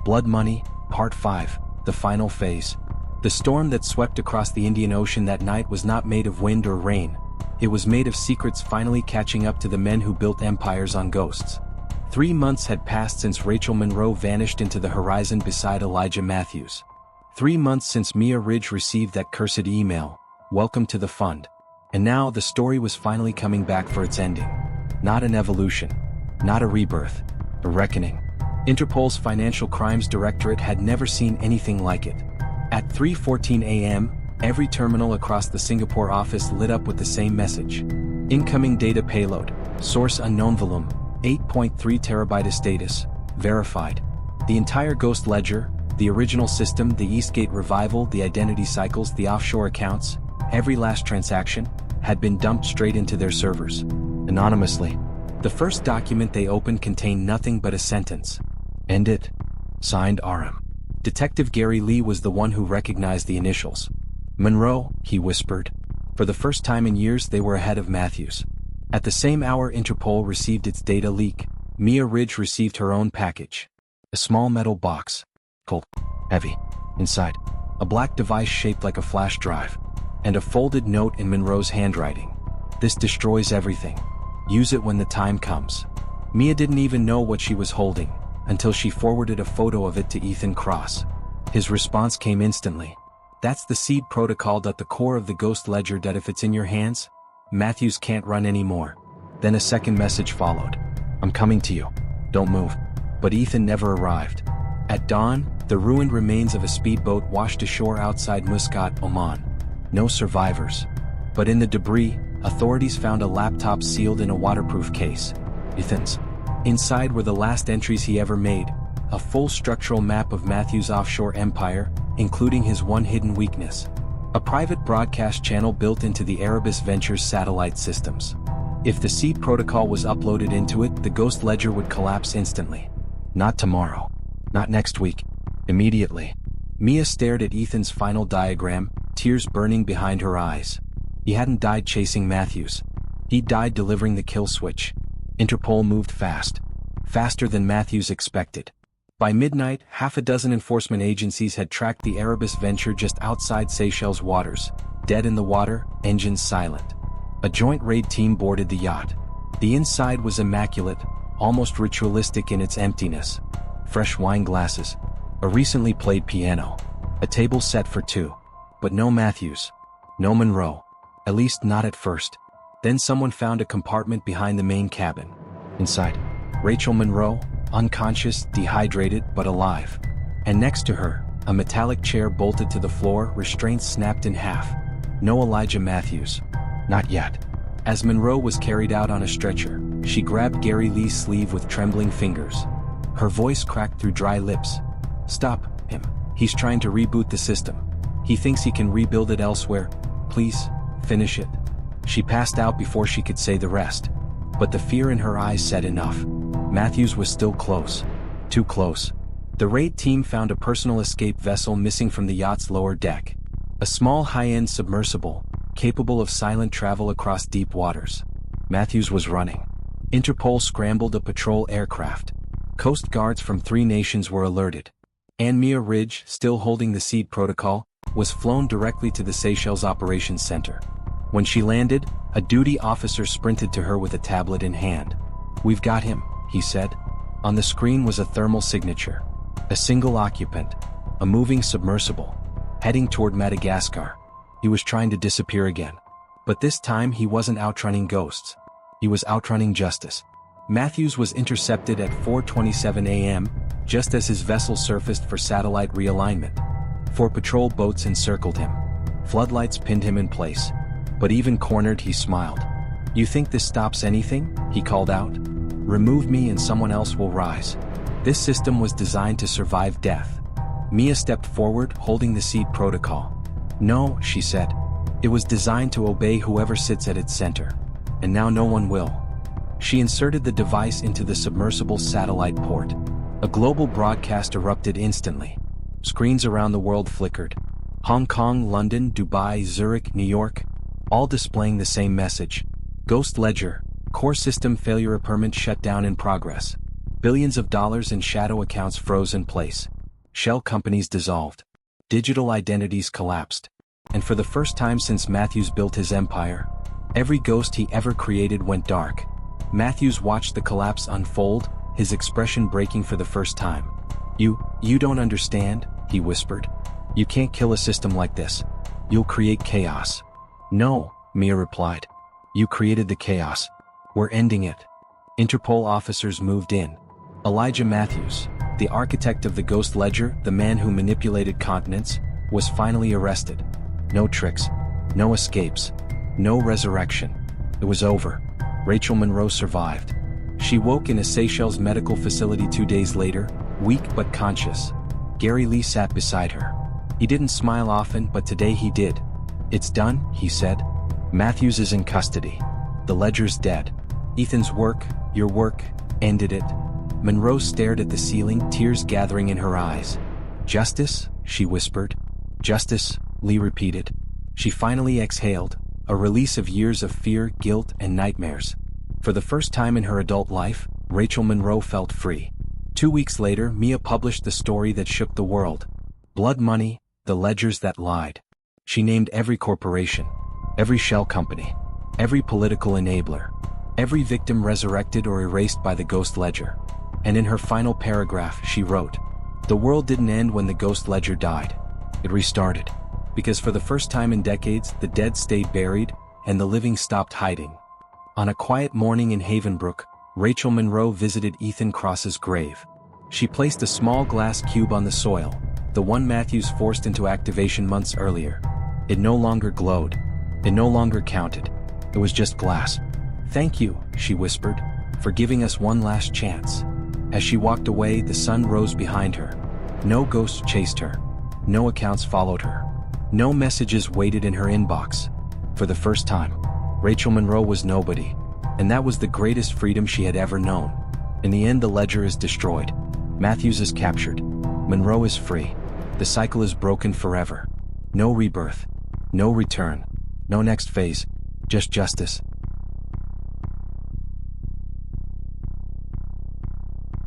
Blood Money, Part 5, the final phase. The storm that swept across the Indian Ocean that night was not made of wind or rain. It was made of secrets finally catching up to the men who built empires on ghosts. 3 months had passed since Rachel Monroe vanished into the horizon beside Elijah Matthews. 3 months since Mia Ridge received that cursed email, "Welcome to the fund." And now the story was finally coming back for its ending. Not an evolution. Not a rebirth. A reckoning. Interpol's Financial Crimes Directorate had never seen anything like it. At 3:14 a.m., every terminal across the Singapore office lit up with the same message. Incoming data payload. Source unknown. Volume 8.3 terabyte. Status verified. The entire Ghost Ledger, the original system, the Eastgate revival, the identity cycles, the offshore accounts, every last transaction, had been dumped straight into their servers. Anonymously. The first document they opened contained nothing but a sentence. "End it. Signed RM." Detective Gary Lee was the one who recognized the initials. "Monroe," he whispered. For the first time in years they were ahead of Matthews. At the same hour Interpol received its data leak, Mia Ridge received her own package. A small metal box. Cold. Heavy. Inside, a black device shaped like a flash drive. And a folded note in Monroe's handwriting. "This destroys everything. Use it when the time comes." Mia didn't even know what she was holding, until she forwarded a photo of it to Ethan Cross. His response came instantly. "That's the seed protocol at the core of the Ghost Ledger that if it's in your hands, Matthews can't run anymore." Then a second message followed. "I'm coming to you. Don't move." But Ethan never arrived. At dawn, the ruined remains of a speedboat washed ashore outside Muscat, Oman. No survivors. But in the debris, authorities found a laptop sealed in a waterproof case. Ethan's. Inside were the last entries he ever made, a full structural map of Matthews' offshore empire, including his one hidden weakness. A private broadcast channel built into the Erebus Ventures satellite systems. If the seed protocol was uploaded into it, the Ghost Ledger would collapse instantly. Not tomorrow. Not next week. Immediately. Mia stared at Ethan's final diagram, tears burning behind her eyes. He hadn't died chasing Matthews. He died delivering the kill switch. Interpol moved fast. Faster than Matthews expected. By midnight, half a dozen enforcement agencies had tracked the Erebus Venture just outside Seychelles waters, dead in the water, engines silent. A joint raid team boarded the yacht. The inside was immaculate, almost ritualistic in its emptiness. Fresh wine glasses. A recently played piano. A table set for two. But no Matthews. No Monroe. At least not at first. Then someone found a compartment behind the main cabin. Inside, Rachel Monroe, unconscious, dehydrated, but alive. And next to her, a metallic chair bolted to the floor, restraints snapped in half. No Elijah Matthews. Not yet. As Monroe was carried out on a stretcher, she grabbed Gary Lee's sleeve with trembling fingers. Her voice cracked through dry lips. "Stop him. He's trying to reboot the system. He thinks he can rebuild it elsewhere. Please, finish it." She passed out before she could say the rest. But the fear in her eyes said enough. Matthews was still close. Too close. The raid team found a personal escape vessel missing from the yacht's lower deck. A small high-end submersible, capable of silent travel across deep waters. Matthews was running. Interpol scrambled a patrol aircraft. Coast guards from 3 nations were alerted. And Mia Ridge, still holding the seed protocol, was flown directly to the Seychelles Operations Center. When she landed, a duty officer sprinted to her with a tablet in hand. "We've got him," he said. On the screen was a thermal signature. A single occupant. A moving submersible. Heading toward Madagascar. He was trying to disappear again. But this time he wasn't outrunning ghosts. He was outrunning justice. Matthews was intercepted at 4:27 a.m., just as his vessel surfaced for satellite realignment. 4 patrol boats encircled him. Floodlights pinned him in place. But even cornered, he smiled. "You think this stops anything?" he called out. "Remove me and someone else will rise. This system was designed to survive death." Mia stepped forward, holding the seed protocol. "No," she said. "It was designed to obey whoever sits at its center. And now no one will." She inserted the device into the submersible satellite port. A global broadcast erupted instantly. Screens around the world flickered. Hong Kong, London, Dubai, Zurich, New York, all displaying the same message. Ghost Ledger, core system failure, permanent shutdown in progress. Billions of dollars in shadow accounts froze in place. Shell companies dissolved. Digital identities collapsed. And for the first time since Matthews built his empire, every ghost he ever created went dark. Matthews watched the collapse unfold, his expression breaking for the first time. You don't understand," he whispered. "You can't kill a system like this. You'll create chaos." "No," Mia replied. "You created the chaos. We're ending it." Interpol officers moved in. Elijah Matthews, the architect of the Ghost Ledger, the man who manipulated continents, was finally arrested. No tricks, no escapes, no resurrection. It was over. Rachel Monroe survived. She woke in a Seychelles medical facility 2 days later, weak but conscious. Gary Lee sat beside her. He didn't smile often, but today he did. "It's done," he said. "Matthews is in custody. The ledger's dead. Ethan's work, your work, ended it." Monroe stared at the ceiling, tears gathering in her eyes. "Justice?" she whispered. "Justice," Lee repeated. She finally exhaled, a release of years of fear, guilt, and nightmares. For the first time in her adult life, Rachel Monroe felt free. 2 weeks later, Mia published the story that shook the world. Blood Money, the ledgers that lied. She named every corporation, every shell company, every political enabler, every victim resurrected or erased by the Ghost Ledger. And in her final paragraph, she wrote, "The world didn't end when the Ghost Ledger died. It restarted. Because for the first time in decades, the dead stayed buried, and the living stopped hiding." On a quiet morning in Havenbrook, Rachel Monroe visited Ethan Cross's grave. She placed a small glass cube on the soil, the one Matthews forced into activation months earlier. It no longer glowed. It no longer counted. It was just glass. "Thank you," she whispered, "for giving us one last chance." As she walked away, the sun rose behind her. No ghosts chased her. No accounts followed her. No messages waited in her inbox. For the first time, Rachel Monroe was nobody, and that was the greatest freedom she had ever known. In the end, the ledger is destroyed. Matthews is captured. Monroe is free. The cycle is broken forever. No rebirth. No return. No next phase. Just justice.